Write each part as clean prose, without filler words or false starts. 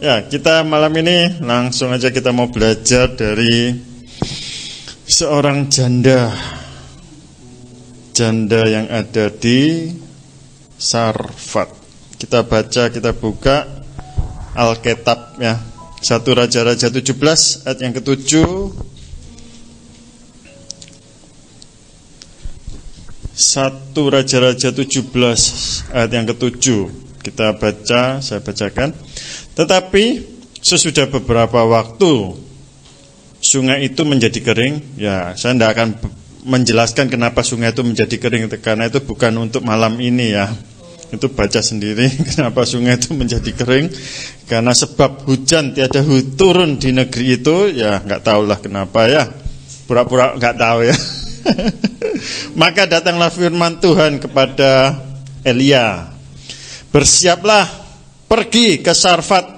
Ya, kita malam ini langsung aja kita mau belajar dari seorang janda yang ada di Sarfat. Kita baca, kita buka Alkitab ya. 1 Raja-Raja 17 ayat yang ke-7. 1 Raja-Raja 17 ayat yang ke-7. Kita baca, saya bacakan. Tetapi sesudah beberapa waktu sungai itu menjadi kering. Ya, saya tidak akan menjelaskan kenapa sungai itu menjadi kering, karena itu bukan untuk malam ini ya. Itu baca sendiri kenapa sungai itu menjadi kering. Karena sebab hujan tiada turun di negeri itu. Ya nggak tahulah kenapa ya. Pura-pura nggak tahu ya. Maka datanglah firman Tuhan kepada Elia. Bersiaplah, pergi ke Sarfat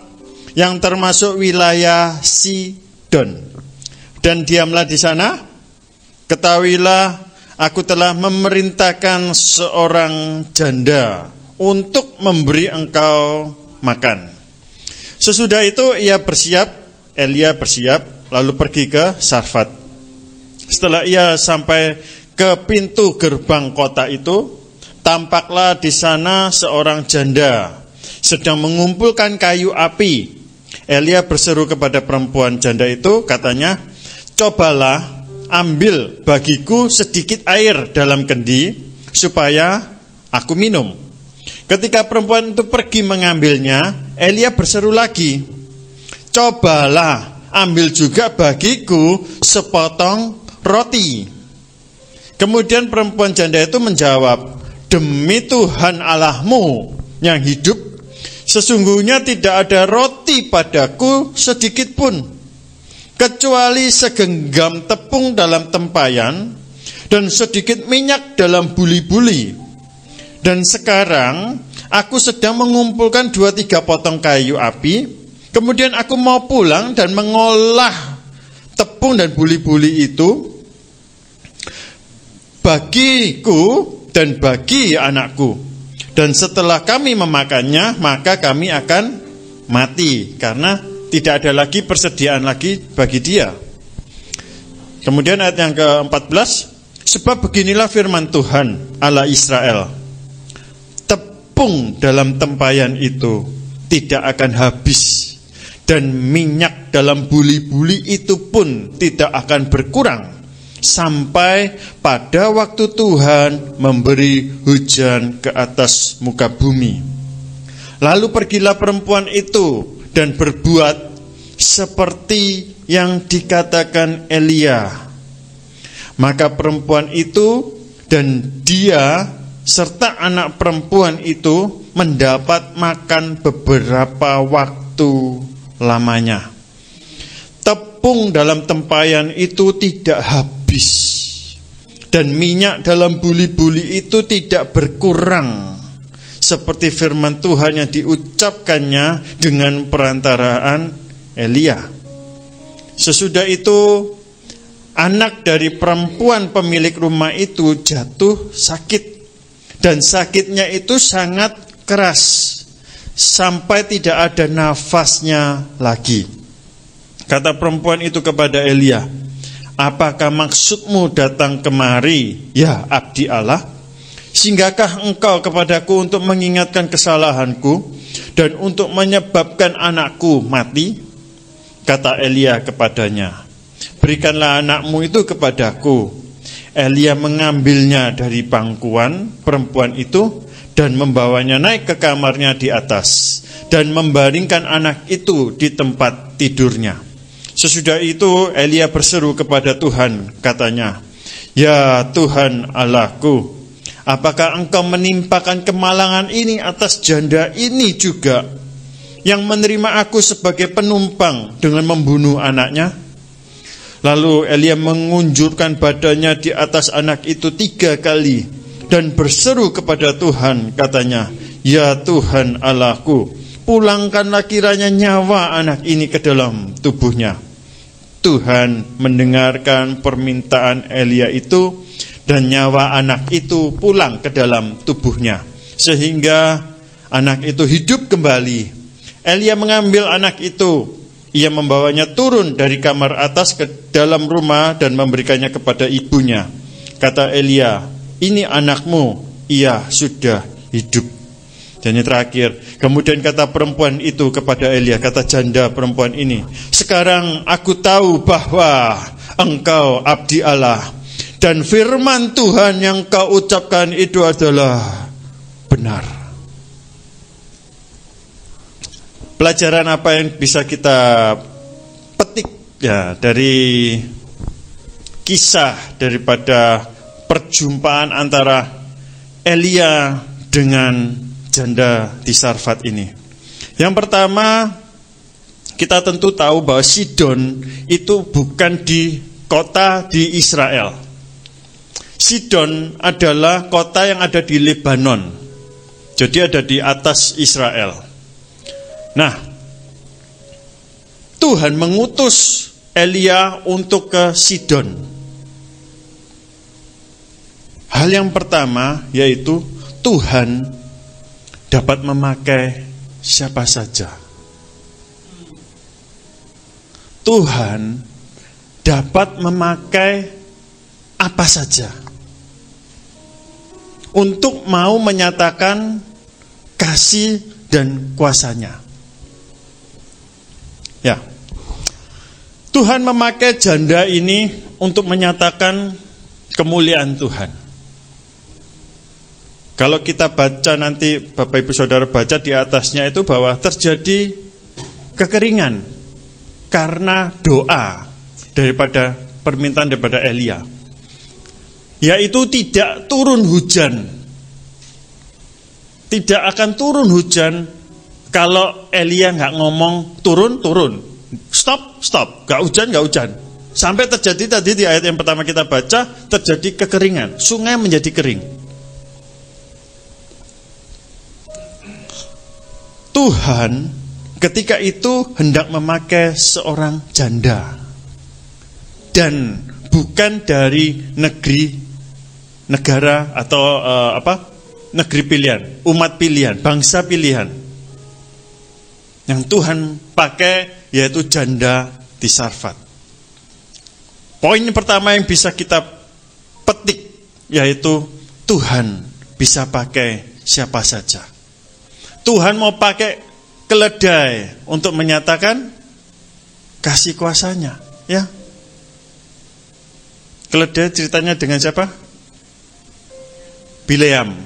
yang termasuk wilayah Sidon, dan diamlah di sana. Ketahuilah, aku telah memerintahkan seorang janda untuk memberi engkau makan. Sesudah itu Elia bersiap, lalu pergi ke Sarfat. Setelah ia sampai ke pintu gerbang kota itu, tampaklah di sana seorang janda sedang mengumpulkan kayu api. Elia berseru kepada perempuan janda itu, katanya, cobalah ambil bagiku sedikit air dalam kendi supaya aku minum. Ketika perempuan itu pergi mengambilnya, Elia berseru lagi, cobalah ambil juga bagiku sepotong roti. Kemudian perempuan janda itu menjawab, demi Tuhan Allahmu yang hidup, sesungguhnya tidak ada roti padaku sedikit pun, kecuali segenggam tepung dalam tempayan dan sedikit minyak dalam buli-buli. Dan sekarang aku sedang mengumpulkan 2-3 potong kayu api. Kemudian aku mau pulang dan mengolah tepung dan buli-buli itu bagiku dan bagi anakku. Dan setelah kami memakannya, maka kami akan mati, karena tidak ada lagi persediaan lagi bagi dia. Kemudian ayat yang ke-14, sebab beginilah firman Tuhan Allah Israel, tepung dalam tempayan itu tidak akan habis, dan minyak dalam buli-buli itu pun tidak akan berkurang, sampai pada waktu Tuhan memberi hujan ke atas muka bumi. Lalu pergilah perempuan itu dan berbuat seperti yang dikatakan Elia. Maka perempuan itu dan dia serta anak perempuan itu mendapat makan beberapa waktu lamanya. Tepung dalam tempayan itu tidak habis, dan minyak dalam buli-buli itu tidak berkurang, seperti firman Tuhan yang diucapkannya dengan perantaraan Elia. Sesudah itu anak dari perempuan pemilik rumah itu jatuh sakit, dan sakitnya itu sangat keras sampai tidak ada nafasnya lagi. Kata perempuan itu kepada Elia, apakah maksudmu datang kemari, ya abdi Allah? Singgahkah engkau kepadaku untuk mengingatkan kesalahanku dan untuk menyebabkan anakku mati? Kata Elia kepadanya, berikanlah anakmu itu kepadaku. Elia mengambilnya dari pangkuan perempuan itu dan membawanya naik ke kamarnya di atas dan membaringkan anak itu di tempat tidurnya. Sesudah itu Elia berseru kepada Tuhan, katanya, ya Tuhan Allahku, apakah engkau menimpakan kemalangan ini atas janda ini juga, yang menerima aku sebagai penumpang dengan membunuh anaknya? Lalu Elia mengunjurkan badannya di atas anak itu 3 kali dan berseru kepada Tuhan, katanya, ya Tuhan Allahku, pulangkanlah kiranya nyawa anak ini ke dalam tubuhnya. Tuhan mendengarkan permintaan Elia itu, dan nyawa anak itu pulang ke dalam tubuhnya, sehingga anak itu hidup kembali. Elia mengambil anak itu. Ia membawanya turun dari kamar atas ke dalam rumah dan memberikannya kepada ibunya. Kata Elia, ini anakmu, ia sudah hidup. Dan yang terakhir, kemudian kata perempuan itu kepada Elia, kata janda perempuan ini, sekarang aku tahu bahwa engkau abdi Allah, dan firman Tuhan yang kau ucapkan itu adalah benar. Pelajaran apa yang bisa kita petik ya dari kisah daripada perjumpaan antara Elia dengan janda di Sarfat ini? Yang pertama, kita tentu tahu bahwa Sidon itu bukan di kota di Israel. Sidon adalah kota yang ada di Lebanon. Jadi ada di atas Israel. Nah, Tuhan mengutus Elia untuk ke Sidon. Hal yang pertama yaitu Tuhan dapat memakai siapa saja. Tuhan dapat memakai apa saja untuk mau menyatakan kasih dan kuasanya. Ya, Tuhan memakai janda ini untuk menyatakan kemuliaan Tuhan. Kalau kita baca nanti, Bapak Ibu Saudara baca di atasnya itu bahwa terjadi kekeringan karena doa daripada permintaan daripada Elia, yaitu tidak turun hujan. Tidak akan turun hujan kalau Elia nggak ngomong turun, stop, nggak hujan. Sampai terjadi tadi di ayat yang pertama kita baca, terjadi kekeringan, sungai menjadi kering. Tuhan ketika itu hendak memakai seorang janda, dan bukan dari negara atau negeri pilihan, umat pilihan, bangsa pilihan. Yang Tuhan pakai yaitu janda di Sarfat. Poin pertama yang bisa kita petik yaitu Tuhan bisa pakai siapa saja. Tuhan mau pakai keledai untuk menyatakan kasih kuasanya, ya. Keledai ceritanya dengan siapa? Bileam.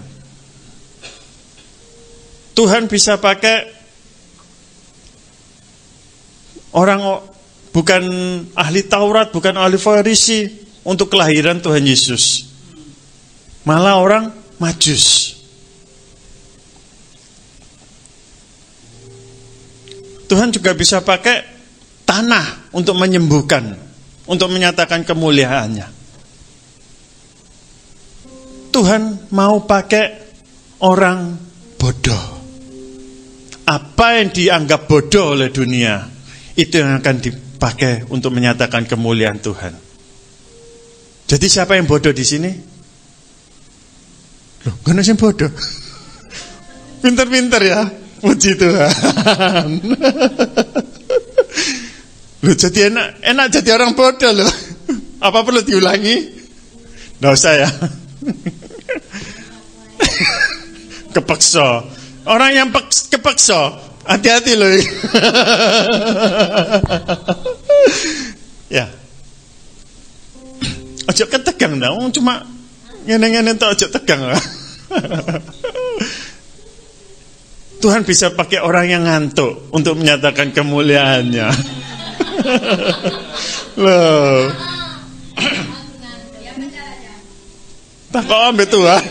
Tuhan bisa pakai orang bukan ahli Taurat, bukan ahli Farisi untuk kelahiran Tuhan Yesus. Malah orang Majus. Tuhan juga bisa pakai tanah untuk menyembuhkan, untuk menyatakan kemuliaannya. Tuhan mau pakai orang bodoh. Apa yang dianggap bodoh oleh dunia, itu yang akan dipakai untuk menyatakan kemuliaan Tuhan. Jadi siapa yang bodoh di sini? Loh, gak ada yang bodoh. Pinter-pinter ya, puji Tuhan. Loh, jadi enak jadi orang bodoh loh. Apa perlu diulangi? Nggak usah ya. Kepeksa. Orang yang kepeksa, hati-hati loh. Ya. Ojo ketegang dah, cuma ngene-ngene tok ojo tegang lah. Tuhan bisa pakai orang yang ngantuk untuk menyatakan kemuliaannya. Loh. Tak kok ambil Tuhan.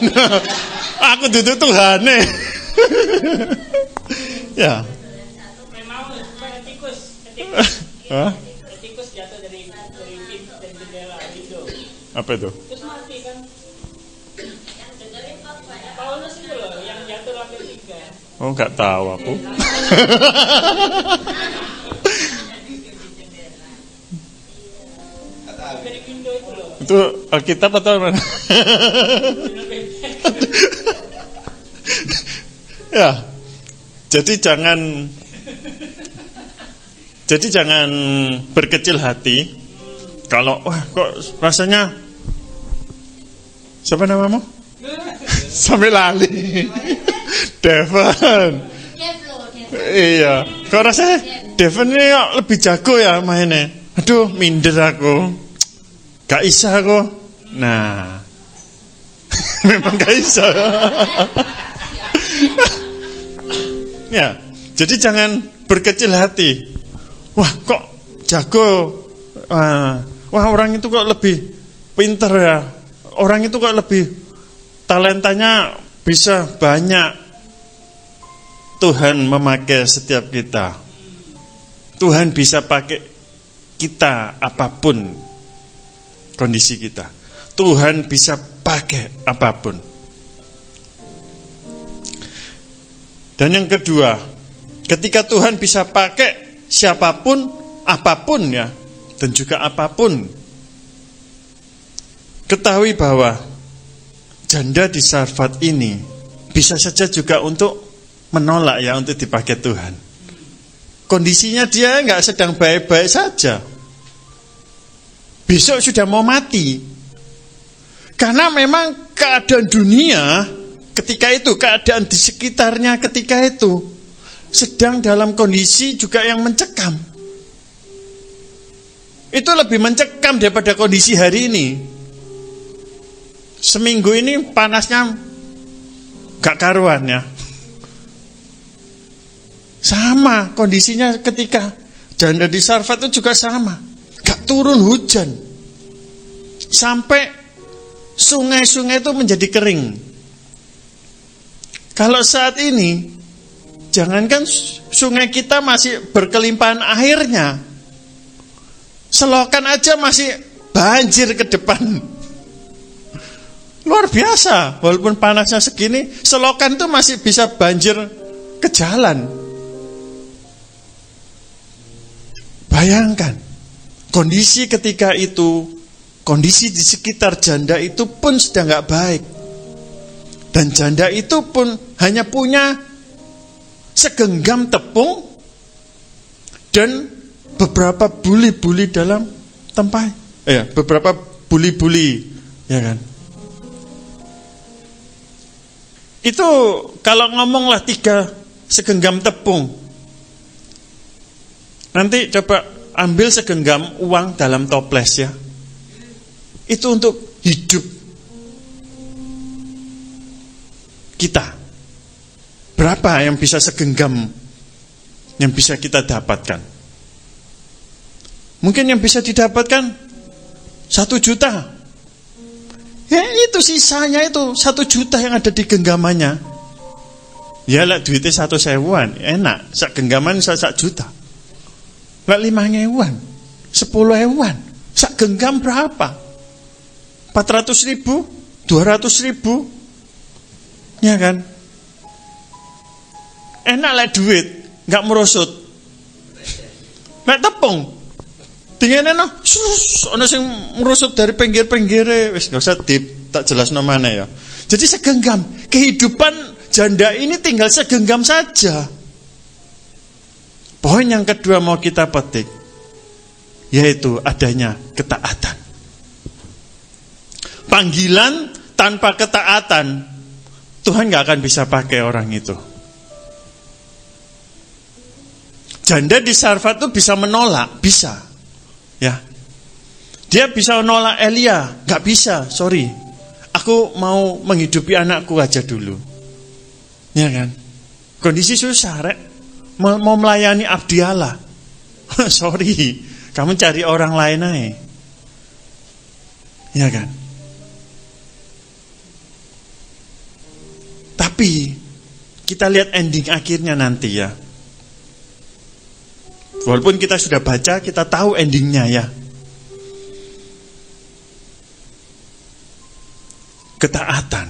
Aku duduk Tuhan nih. Ya. Tikus jatuh dari jendela itu. Apa itu? Terus mati kan? Paulus itu loh yang jatuh lantai 3. Oh, nggak tahu aku. Dari pintu itu loh. Itu Alkitab atau mana? Ya. Jadi jangan Jadi jangan berkecil hati. Kalau wah kok rasanya, siapa namamu? Sampai lali. Devon. Iya. Kok rasanya Devon ini lebih jago ya mainnya. Aduh, minder aku. Gak bisa aku. Nah, memang gak bisa. Ya, jadi jangan berkecil hati. Wah, kok jago? Wah, orang itu kok lebih pinter ya. Orang itu kok lebih talentanya bisa banyak. Tuhan memakai setiap kita. Tuhan bisa pakai kita apapun kondisi kita. Tuhan bisa pakai apapun. Dan yang kedua, ketika Tuhan bisa pakai siapapun, apapun ya, dan juga apapun, ketahui bahwa janda di Sarfat ini bisa saja juga untuk menolak ya, untuk dipakai Tuhan. Kondisinya dia nggak sedang baik-baik saja. Besok sudah mau mati. Karena memang keadaan dunia ketika itu, keadaan di sekitarnya ketika itu sedang dalam kondisi juga yang mencekam. Itu lebih mencekam daripada kondisi hari ini. Seminggu ini panasnya gak karuan ya. Sama kondisinya ketika janda di Sarfat itu juga sama. Gak turun hujan. Sampai sungai-sungai itu menjadi kering. Kalau saat ini, jangankan sungai kita masih berkelimpahan airnya, selokan aja masih banjir ke depan. Luar biasa, walaupun panasnya segini, selokan itu masih bisa banjir ke jalan. Bayangkan, kondisi ketika itu, kondisi di sekitar janda itu pun sedang gak baik. Dan janda itu pun hanya punya segenggam tepung dan beberapa buli-buli dalam tempat. Beberapa buli-buli, ya kan. Itu kalau ngomonglah 3 segenggam tepung. Nanti coba ambil segenggam uang dalam toples ya. Itu untuk hidup kita. Berapa yang bisa segenggam yang bisa kita dapatkan? Mungkin yang bisa didapatkan 1 juta. Ya itu sisanya itu 1 juta yang ada di genggamannya. Ya lah duitnya 1.000-an, enak. Sak genggaman 1 juta. Lah 5.000-an, 10.000-an. Sak genggam berapa? 400.000, 200.000, ya kan? Enak lah duit, nggak merosot. Nek tepung, dingin no, ono sing merosot dari pinggir-pinggire, wis nggak usah tak jelas namanya ya. Jadi segenggam, kehidupan janda ini tinggal segenggam saja. Poin yang kedua mau kita petik, yaitu adanya ketaatan. Panggilan tanpa ketaatan, Tuhan gak akan bisa pakai orang itu. Janda di Sarfat itu bisa menolak, bisa. Ya, dia bisa menolak Elia, gak bisa, sorry. Aku mau menghidupi anakku aja dulu. Ya kan? Kondisi susah, rek. Mau melayani abdi Allah. Sorry, kamu cari orang lain aja. Ya kan? Tapi kita lihat ending akhirnya nanti ya. Walaupun kita sudah baca, kita tahu endingnya ya. Ketaatan.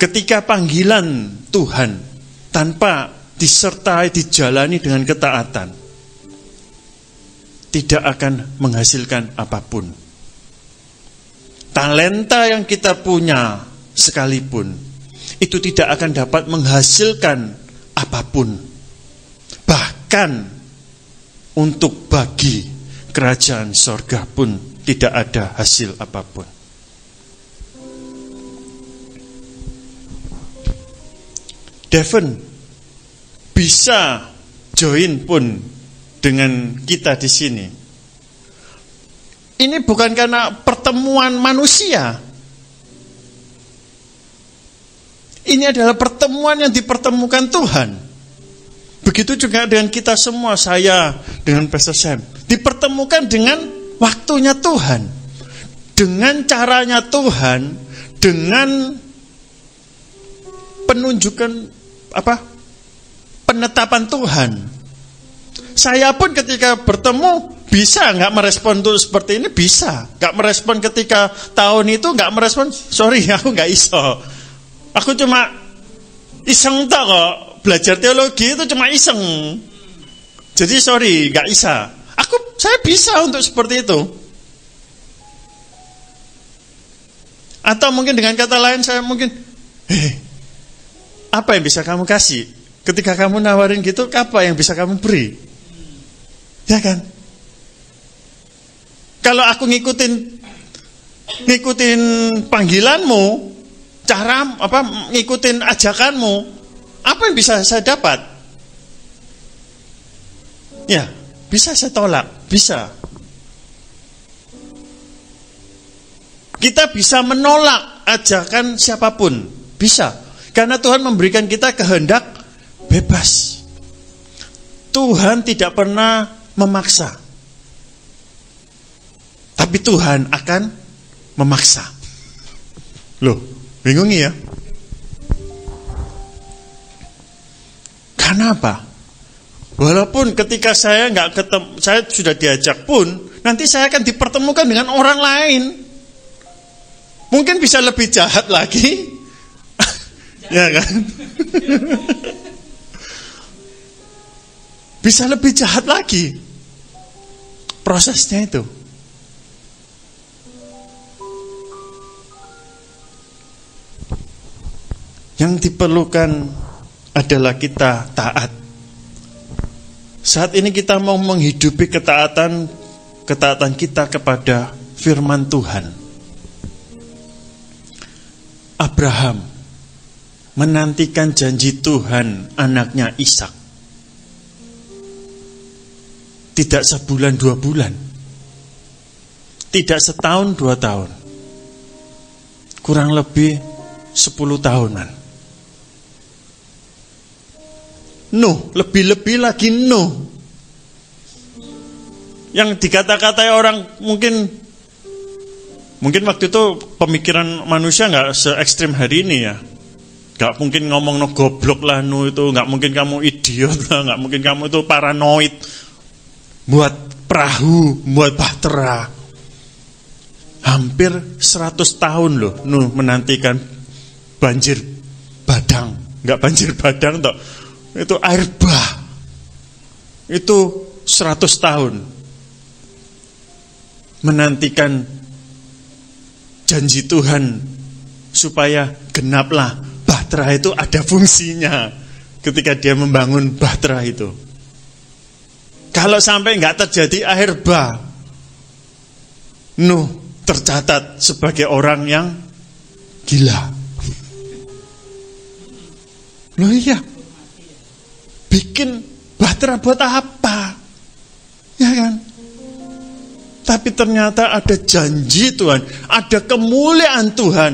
Ketika panggilan Tuhan tanpa disertai, dijalani dengan ketaatan, tidak akan menghasilkan apapun. Talenta yang kita punya sekalipun, itu tidak akan dapat menghasilkan apapun. Bahkan bahkan untuk bagi kerajaan sorga pun tidak ada hasil apapun. Devon bisa join pun dengan kita di sini. Ini bukan karena pertemuan manusia. Ini adalah pertemuan yang dipertemukan Tuhan. Begitu juga dengan kita semua, saya dengan Pastor Sam, dipertemukan dengan waktunya Tuhan, dengan caranya Tuhan, dengan penunjukan penetapan Tuhan. Saya pun ketika bertemu bisa nggak merespon tuh seperti ini, bisa nggak merespon ketika tahun itu, nggak merespon, sorry aku nggak iso, aku cuma iseng tak kok, belajar teologi itu cuma iseng, jadi sorry nggak bisa. Saya bisa untuk seperti itu. Atau mungkin dengan kata lain saya mungkin, apa yang bisa kamu kasih? Ketika kamu nawarin gitu, apa yang bisa kamu beri? Ya kan? Kalau aku ngikutin panggilanmu, cara ngikutin ajakanmu, apa yang bisa saya dapat? Ya, bisa saya tolak, bisa. Kita bisa menolak ajakan siapapun, bisa. Karena Tuhan memberikan kita kehendak bebas. Tuhan tidak pernah memaksa. Tapi Tuhan akan memaksa. Loh, bingung ya? Karena apa? Walaupun ketika saya nggak ketemu, saya sudah diajak pun, nanti saya akan dipertemukan dengan orang lain. Mungkin bisa lebih jahat lagi. Ya kan? Bisa lebih jahat lagi. Prosesnya itu. Yang diperlukan adalah kita taat. Saat ini kita mau menghidupi ketaatan kita kepada firman Tuhan. Abraham menantikan janji Tuhan anaknya Ishak. Tidak sebulan 2 bulan. Tidak setahun 2 tahun. Kurang lebih 10 tahunan. Nuh, lebih-lebih lagi Nuh. Yang dikata-katai orang mungkin waktu itu pemikiran manusia nggak se-ekstrim hari ini ya. Gak mungkin ngomong no goblok lah nu itu, gak mungkin kamu idiot lah, gak mungkin kamu itu paranoid. Buat perahu, buat bahtera. Hampir 100 tahun loh nu menantikan banjir badang. Gak banjir badang toh, itu air bah. Itu 100 tahun menantikan janji Tuhan supaya genaplah. Bahtera itu ada fungsinya ketika dia membangun bahtera itu. Kalau sampai nggak terjadi air bah, Nuh tercatat sebagai orang yang gila. Loh iya, bikin bahtera buat apa? Ya kan? Tapi ternyata ada janji Tuhan, ada kemuliaan Tuhan,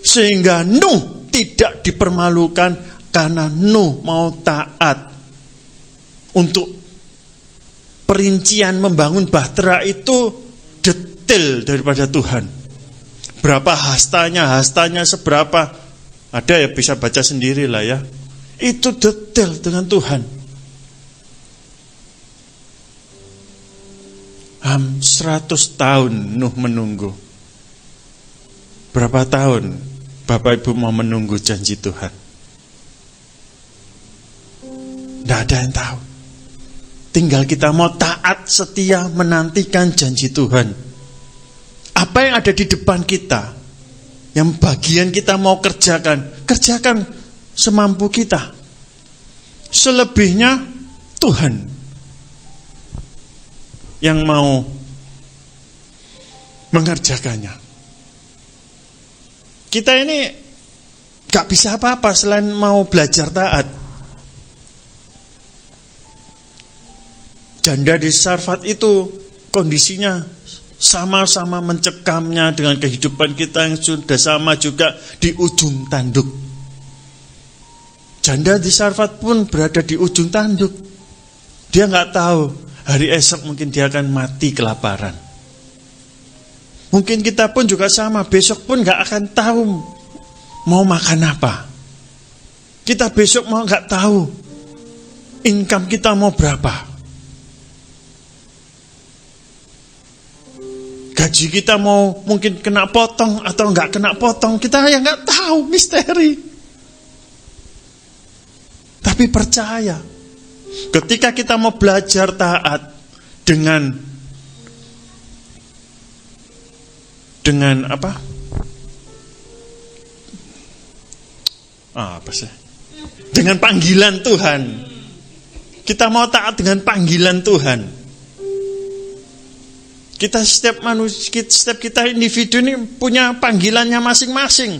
sehingga Nuh tidak dipermalukan karena Nuh mau taat. Untuk perincian membangun bahtera itu detail daripada Tuhan. Berapa hastanya seberapa, ada ya bisa baca sendiri lah ya. Itu detail dengan Tuhan. 100 tahun Nuh menunggu. Berapa tahun Bapak Ibu mau menunggu janji Tuhan? Tidak ada yang tahu. Tinggal kita mau taat, setia, menantikan janji Tuhan. Apa yang ada di depan kita, yang bagian kita mau kerjakan semampu kita. Selebihnya Tuhan yang mau mengerjakannya. Kita ini gak bisa apa-apa selain mau belajar taat. Janda di Sarfat itu kondisinya sama-sama mencekamnya dengan kehidupan kita yang sudah sama juga di ujung tanduk. Janda di Sarfat pun berada di ujung tanduk. Dia gak tahu hari esok mungkin dia akan mati kelaparan. Mungkin kita pun juga sama, besok pun gak akan tahu mau makan apa. Kita besok mau gak tahu income kita mau berapa. Gaji kita mau mungkin kena potong atau gak kena potong. Kita yang gak tahu, misteri. Tapi percaya, ketika kita mau belajar taat dengan apa? Apa sih? Dengan panggilan Tuhan. Kita mau taat dengan panggilan Tuhan. Kita setiap manusia, setiap kita individu ini punya panggilannya masing-masing.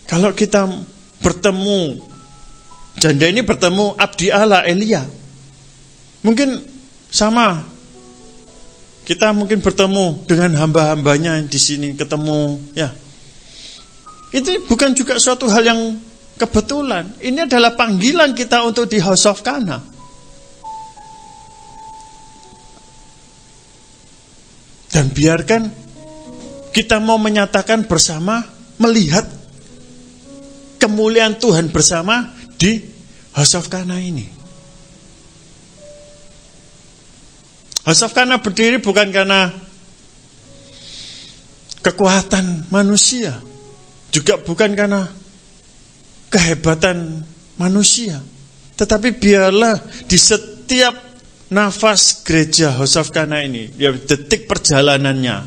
Kalau kita bertemu, janda ini bertemu abdi Allah Elia, mungkin sama. Kita mungkin bertemu dengan hamba-hambanya di sini, ketemu, ya. Itu bukan juga suatu hal yang kebetulan. Ini adalah panggilan kita untuk di House of Kana. Dan biarkan kita mau menyatakan bersama, melihat kemuliaan Tuhan bersama di House of Kana ini. House of Kana berdiri bukan karena kekuatan manusia, juga bukan karena kehebatan manusia, tetapi biarlah di setiap nafas gereja House of Kana ini, ya detik perjalanannya,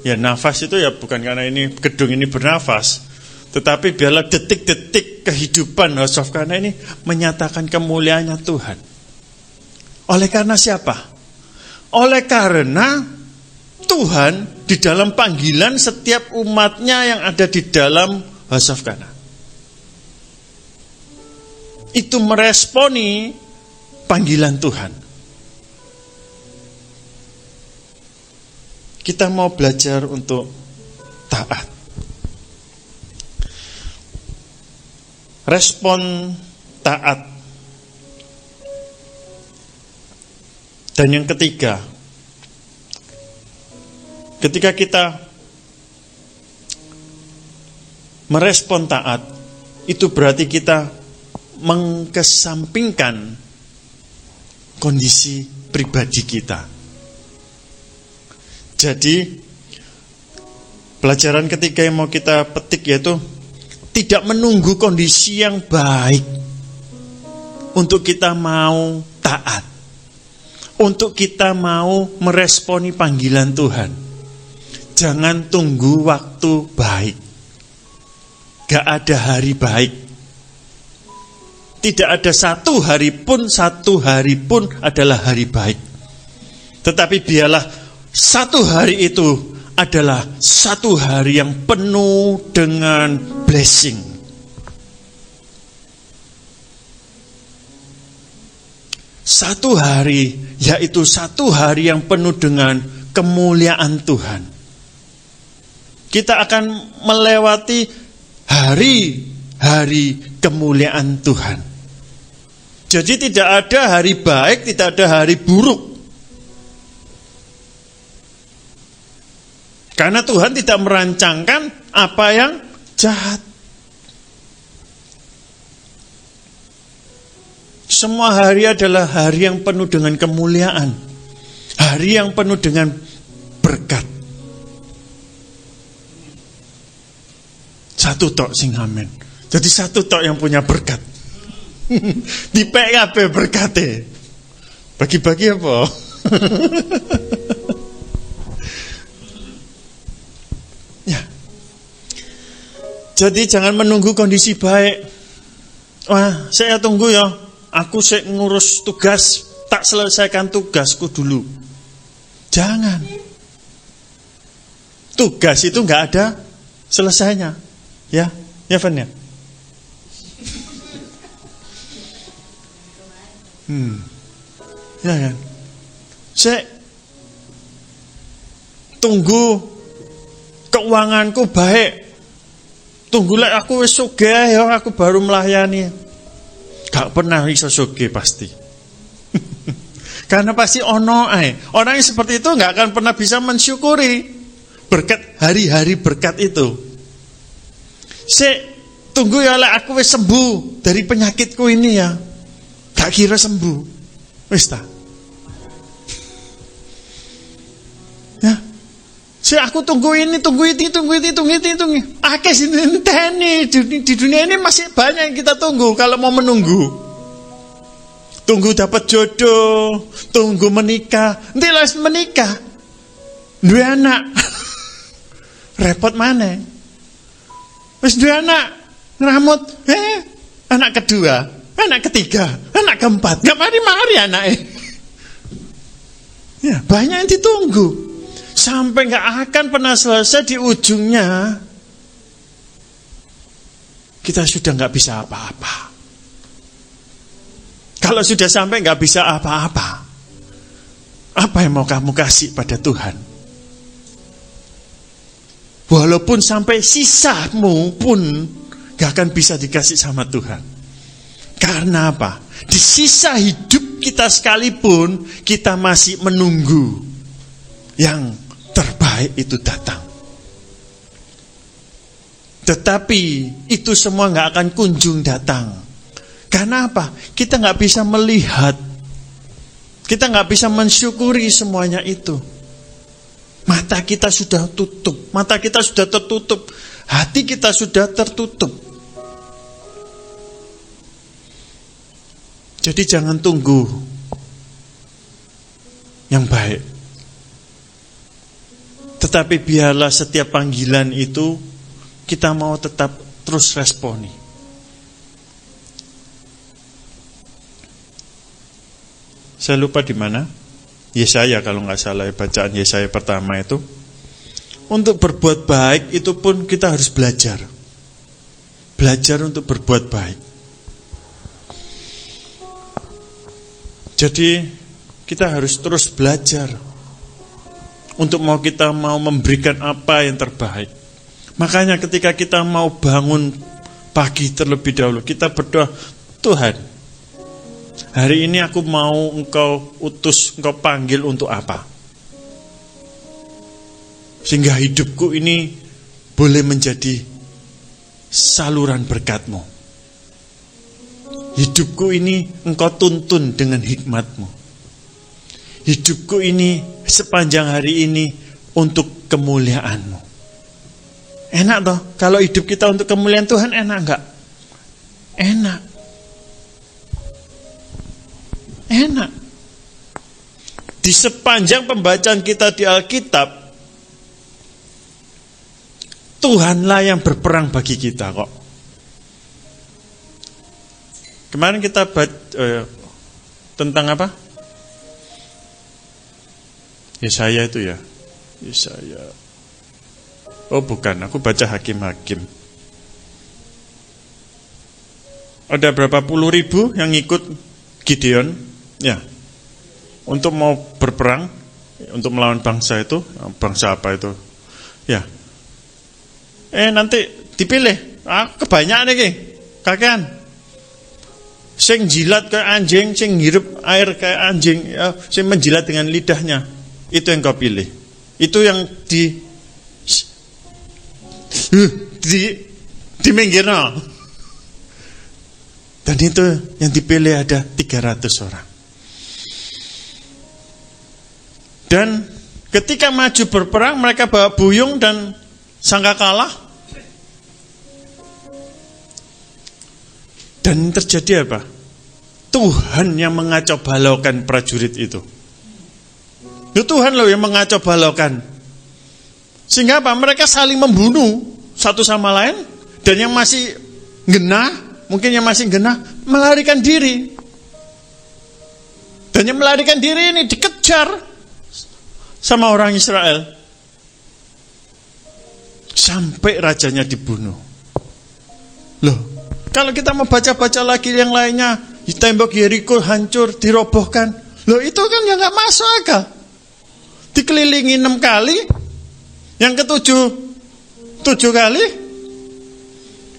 ya nafas itu ya bukan karena ini gedung ini bernafas, tetapi biarlah detik-detik kehidupan House of Kana ini menyatakan kemuliaannya Tuhan. Oleh karena siapa? Oleh karena Tuhan di dalam panggilan setiap umatnya yang ada di dalam House of Kana. Itu meresponi panggilan Tuhan. Kita mau belajar untuk taat. Respon taat. Dan yang ketiga, ketika kita merespon taat, itu berarti kita mengkesampingkan kondisi pribadi kita. Jadi, pelajaran ketiga yang mau kita petik yaitu tidak menunggu kondisi yang baik untuk kita mau taat, untuk kita mau meresponi panggilan Tuhan. Jangan tunggu waktu baik. Gak ada hari baik. Tidak ada satu hari pun adalah hari baik. Tetapi biarlah satu hari itu adalah satu hari yang penuh dengan blessing. Satu hari, yaitu satu hari yang penuh dengan kemuliaan Tuhan. Kita akan melewati hari-hari kemuliaan Tuhan. Jadi tidak ada hari baik, tidak ada hari buruk. Karena Tuhan tidak merancangkan apa yang jahat. Semua hari adalah hari yang penuh dengan kemuliaan. Hari yang penuh dengan berkat. Satu tok sing amen. Jadi satu tok yang punya berkat. Di PKB berkate. Bagi-bagi apa? Ya. Jadi jangan menunggu kondisi baik. Wah, saya tunggu ya. Aku sik ngurus tugas, tak selesaikan tugasku dulu. Jangan. Tugas itu nggak ada selesainya. Ya Van ya. Ya kan. Saya tunggu keuanganku baik. Tunggu lek aku wis sugih ya aku baru melayani. Gak pernah iso sugih pasti. Karena pasti ono ae. Orang yang seperti itu gak akan pernah bisa mensyukuri berkat hari-hari berkat itu. Tunggu ya lek aku wis sembuh dari penyakitku ini ya. Gak kira sembuh. Wis ta. Ya. Aku tunggu ini. Akeh sinteni di dunia ini masih banyak yang kita tunggu kalau mau menunggu. Tunggu dapat jodoh, tunggu menikah. Nanti les menikah, dua anak, repot mana? Wis dua anak, ngeramut, anak kedua, anak ketiga, anak keempat, nggak mari anaknya. Ya banyak yang ditunggu. Sampai gak akan pernah selesai di ujungnya kita sudah gak bisa apa-apa. Kalau sudah sampai gak bisa apa-apa, apa yang mau kamu kasih pada Tuhan? Walaupun sampai sisamu pun gak akan bisa dikasih sama Tuhan. Karena apa? Di sisa hidup kita sekalipun kita masih menunggu yang terbaik itu datang. Tetapi itu semua gak akan kunjung datang. Karena apa? Kita gak bisa melihat, kita gak bisa mensyukuri semuanya itu. Mata kita sudah tutup, mata kita sudah tertutup, hati kita sudah tertutup. Jadi jangan tunggu yang baik. Tetapi biarlah setiap panggilan itu kita mau tetap terus responi. Saya lupa di mana. Yesaya kalau nggak salah bacaan Yesaya pertama itu. Untuk berbuat baik itu pun kita harus belajar. Belajar untuk berbuat baik. Jadi kita harus terus belajar. Untuk kita mau memberikan apa yang terbaik. Makanya ketika kita mau bangun pagi terlebih dahulu, kita berdoa, Tuhan, hari ini aku mau Engkau utus, Engkau panggil untuk apa? Sehingga hidupku ini boleh menjadi saluran berkat-Mu. Hidupku ini Engkau tuntun dengan hikmat-Mu. Hidupku ini sepanjang hari ini untuk kemuliaan-Mu. Enak toh? Kalau hidup kita untuk kemuliaan Tuhan, enak enggak? Enak. Enak. Di sepanjang pembacaan kita di Alkitab, Tuhanlah yang berperang bagi kita kok. Kemarin kita tentang apa? Yesaya itu ya. Yesaya. Oh bukan, aku baca Hakim-Hakim. Ada berapa puluh ribu yang ikut Gideon, ya, untuk mau berperang, untuk melawan bangsa itu, bangsa apa itu, ya. Nanti dipilih, kebanyakan nih, kakean. Sing jilat kayak anjing, sing ngirup air kayak anjing, ya, sing menjilat dengan lidahnya. Itu yang kau pilih. Itu yang di minggirno. Dan itu yang dipilih ada 300 orang. Dan ketika maju berperang, mereka bawa buyung dan sangkakala. Dan terjadi apa? Tuhan yang mengacau balaukan prajurit itu. Itu Tuhan loh yang mengacau balaukan. Sehingga apa? Mereka saling membunuh satu sama lain. Dan yang masih genah, mungkin yang masih genah melarikan diri. Dan yang melarikan diri ini dikejar sama orang Israel sampai rajanya dibunuh. Loh, kalau kita mau baca-baca lagi yang lainnya, tembok Yeriko hancur, dirobohkan. Loh, itu kan yang gak masuk akal. Dikelilingi 6 kali, yang ketujuh 7 kali,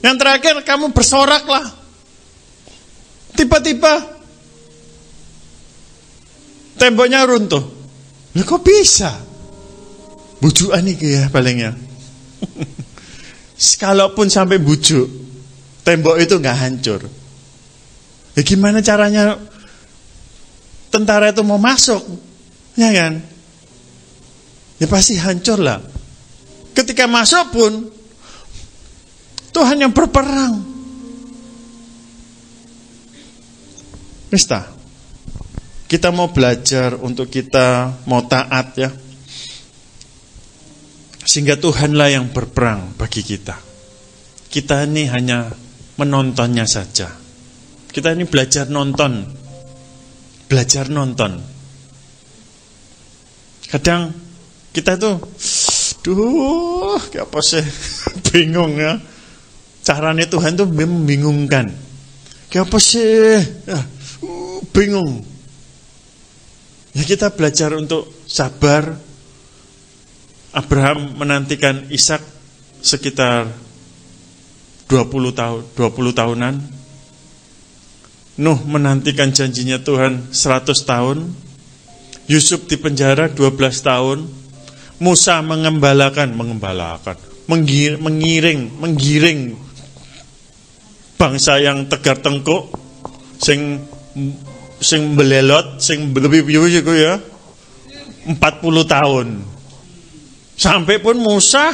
yang terakhir kamu bersorak lah. Tiba-tiba temboknya runtuh. Loh, kok bisa? Bujukan iki ya palingnya. Kalaupun sampai bujuk, tembok itu nggak hancur. Ya gimana caranya tentara itu mau masuk? Ya kan? Ya pasti hancur lah. Ketika masuk pun Tuhan yang berperang. Mista, kita mau belajar untuk kita mau taat ya. Sehingga Tuhanlah yang berperang bagi kita. Kita ini hanya menontonnya saja. Kita ini belajar nonton. Belajar nonton. Kadang kita tuh, kayak apa sih? Bingung ya. Caranya Tuhan tuh membingungkan. Kayak apa sih? Bingung. Ya kita belajar untuk sabar. Abraham menantikan Ishak sekitar 20 tahunan. Nuh menantikan janjinya Tuhan 100 tahun. Yusuf di penjara 12 tahun. Musa menggiring bangsa yang tegar tengkuk, sing belelot, sing lebih iku ya 40 tahun. Sampai pun Musa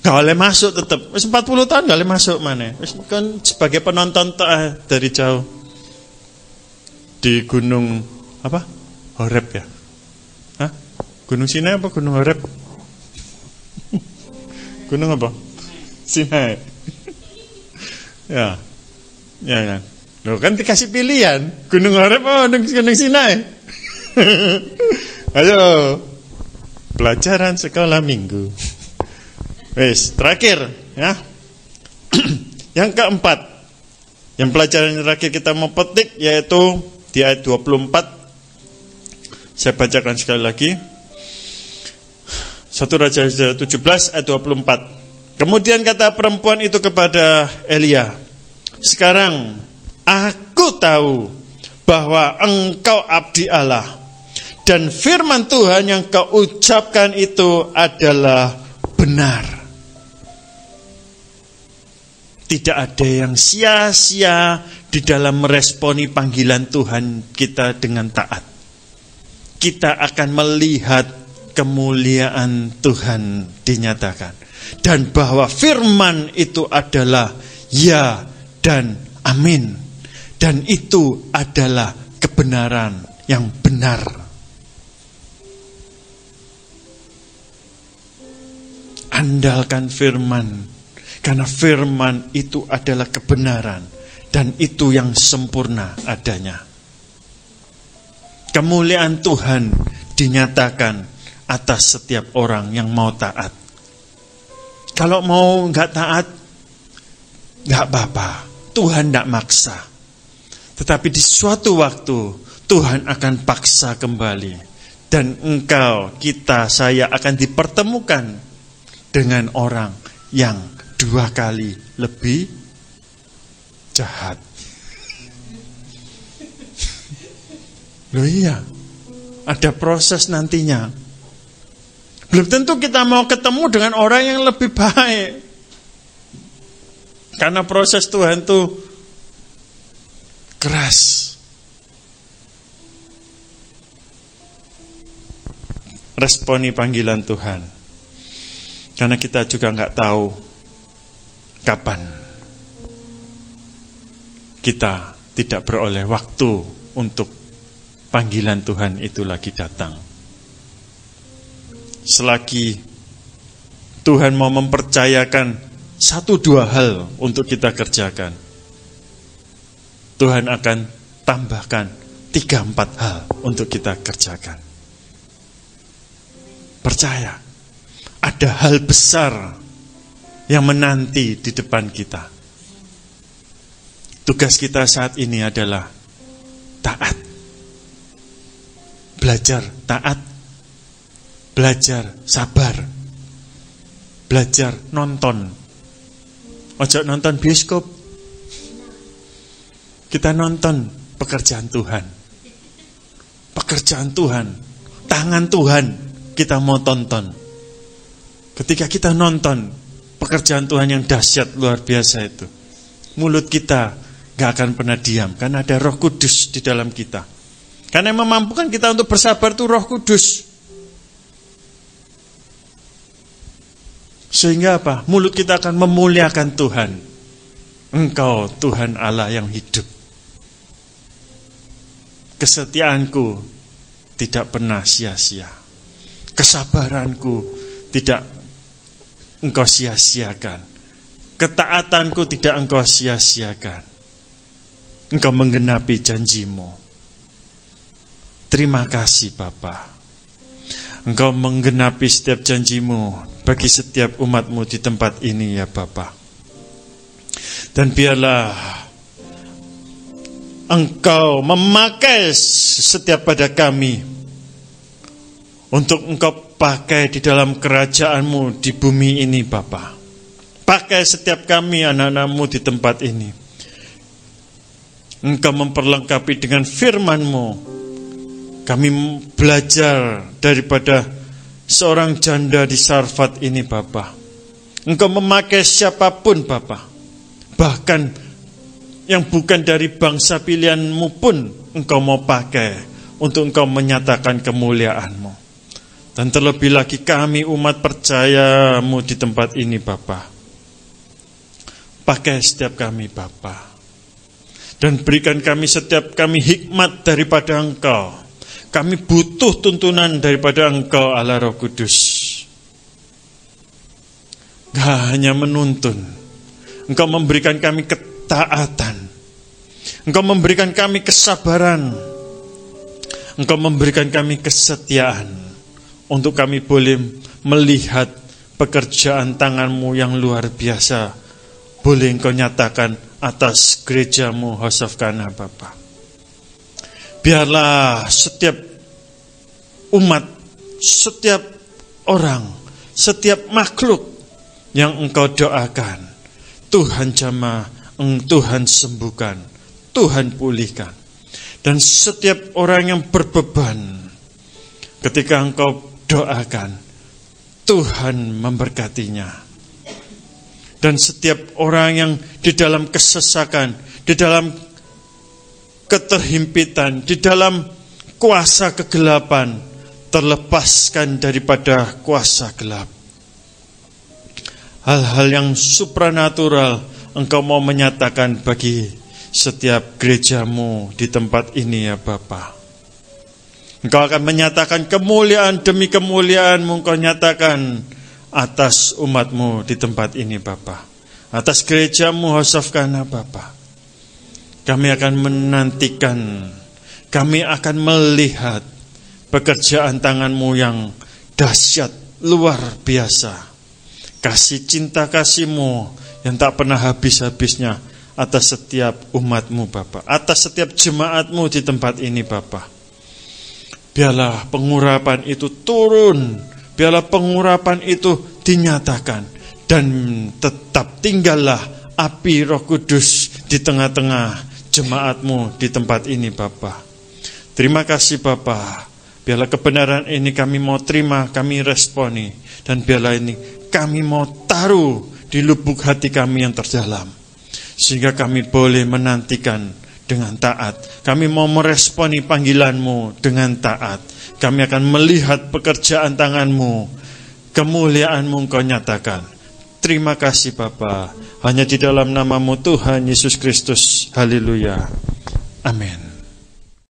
gak boleh masuk tetap. 40 tahun gak boleh masuk mana. Kan sebagai penonton dari jauh. Di gunung apa? Horeb ya? Hah? Gunung Sinai apa gunung Horeb? Gunung apa? Sinai. Ya. Ya kan. Loh kan dikasih pilihan, gunung Horeb apa gunung Sinai? Ayo. Pelajaran sekolah minggu. Wes, terakhir ya. Yang keempat, yang pelajaran terakhir kita mau petik yaitu di ayat 24. Saya bacakan sekali lagi. 1 Raja 17 ayat 24. Kemudian kata perempuan itu kepada Elia, sekarang aku tahu bahwa engkau abdi Allah, dan firman Tuhan yang kau ucapkan itu adalah benar. Tidak ada yang sia-sia di dalam meresponi panggilan Tuhan kita dengan taat. Kita akan melihat kemuliaan Tuhan dinyatakan. Dan bahwa firman itu adalah ya dan amin. Dan itu adalah kebenaran yang benar. Andalkan firman, karena firman itu adalah kebenaran dan itu yang sempurna adanya. Kemuliaan Tuhan dinyatakan atas setiap orang yang mau taat. Kalau mau nggak taat, nggak apa-apa. Tuhan nggak maksa. Tetapi di suatu waktu Tuhan akan paksa kembali, dan engkau, kita, saya akan dipertemukan dengan orang yang 2 kali lebih jahat. Loh iya, ada proses nantinya. Belum tentu kita mau ketemu dengan orang yang lebih baik. Karena proses Tuhan itu keras. Responi panggilan Tuhan. Karena kita juga nggak tahu kapan kita tidak beroleh waktu untuk panggilan Tuhan itu lagi datang. Selagi Tuhan mau mempercayakan 1-2 hal untuk kita kerjakan, Tuhan akan tambahkan 3-4 hal untuk kita kerjakan. Percaya, ada hal besar yang menanti di depan kita. Tugas kita saat ini adalah taat. Belajar taat, belajar sabar, belajar nonton. Ojo nonton bioskop. Kita nonton pekerjaan Tuhan. Pekerjaan Tuhan, tangan Tuhan kita mau tonton. Ketika kita nonton pekerjaan Tuhan yang dahsyat luar biasa itu, mulut kita gak akan pernah diam, karena ada Roh Kudus di dalam kita. Karena yang memampukan kita untuk bersabar itu Roh Kudus. Sehingga apa? Mulut kita akan memuliakan Tuhan. Engkau Tuhan Allah yang hidup. Kesetiaanku tidak pernah sia-sia. Kesabaranku tidak engkau sia-siakan. Ketaatanku tidak engkau sia-siakan. Engkau menggenapi janjimu. Terima kasih Bapa. Engkau menggenapi setiap janjimu bagi setiap umatmu di tempat ini ya Bapa. Dan biarlah Engkau memakai setiap pada kami untuk Engkau pakai di dalam kerajaan-Mu di bumi ini Bapa. Pakai setiap kami anak-anak-Mu di tempat ini. Engkau memperlengkapi dengan firman-Mu. Kami belajar daripada seorang janda di Sarfat ini Bapa. Engkau memakai siapapun Bapa. Bahkan yang bukan dari bangsa pilihan-Mu pun Engkau mau pakai untuk Engkau menyatakan kemuliaan-Mu. Dan terlebih lagi kami umat percaya-Mu di tempat ini Bapa. Pakai setiap kami Bapa. Dan berikan kami setiap kami hikmat daripada Engkau. Kami butuh tuntunan daripada Engkau Allah Roh Kudus. Gak hanya menuntun, Engkau memberikan kami ketaatan. Engkau memberikan kami kesabaran. Engkau memberikan kami kesetiaan. Untuk kami boleh melihat pekerjaan tangan-Mu yang luar biasa. Boleh Engkau nyatakan atas gereja-Mu House of Kana Bapa. Biarlah setiap umat, setiap orang, setiap makhluk yang Engkau doakan, Tuhan jamah, Tuhan sembuhkan, Tuhan pulihkan. Dan setiap orang yang berbeban, ketika Engkau doakan, Tuhan memberkatinya. Dan setiap orang yang di dalam kesesakan, di dalam keterhimpitan, di dalam kuasa kegelapan, terlepaskan daripada kuasa gelap. Hal-hal yang supranatural Engkau mau menyatakan bagi setiap gereja-Mu di tempat ini ya Bapa. Engkau akan menyatakan kemuliaan demi kemuliaan-Mu, Engkau nyatakan atas umat-Mu di tempat ini Bapa. Atas gereja-Mu House of Kana Bapa. Kami akan menantikan, kami akan melihat pekerjaan tangan-Mu yang dahsyat, luar biasa. Kasih cinta kasih-Mu yang tak pernah habis-habisnya atas setiap umat-Mu Bapa, atas setiap jemaat-Mu di tempat ini Bapa. Biarlah pengurapan itu turun, biarlah pengurapan itu dinyatakan, dan tetap tinggallah api Roh Kudus di tengah-tengah jemaat-Mu di tempat ini Bapa. Terima kasih Bapa. Biarlah kebenaran ini kami mau terima, kami responi, dan biarlah ini kami mau taruh di lubuk hati kami yang terdalam, sehingga kami boleh menantikan dengan taat. Kami mau meresponi panggilan-Mu dengan taat. Kami akan melihat pekerjaan tangan-Mu, kemuliaan-Mu Engkau nyatakan. Terima kasih Bapa. Hanya di dalam nama-Mu Tuhan Yesus Kristus. Haleluya. Amin.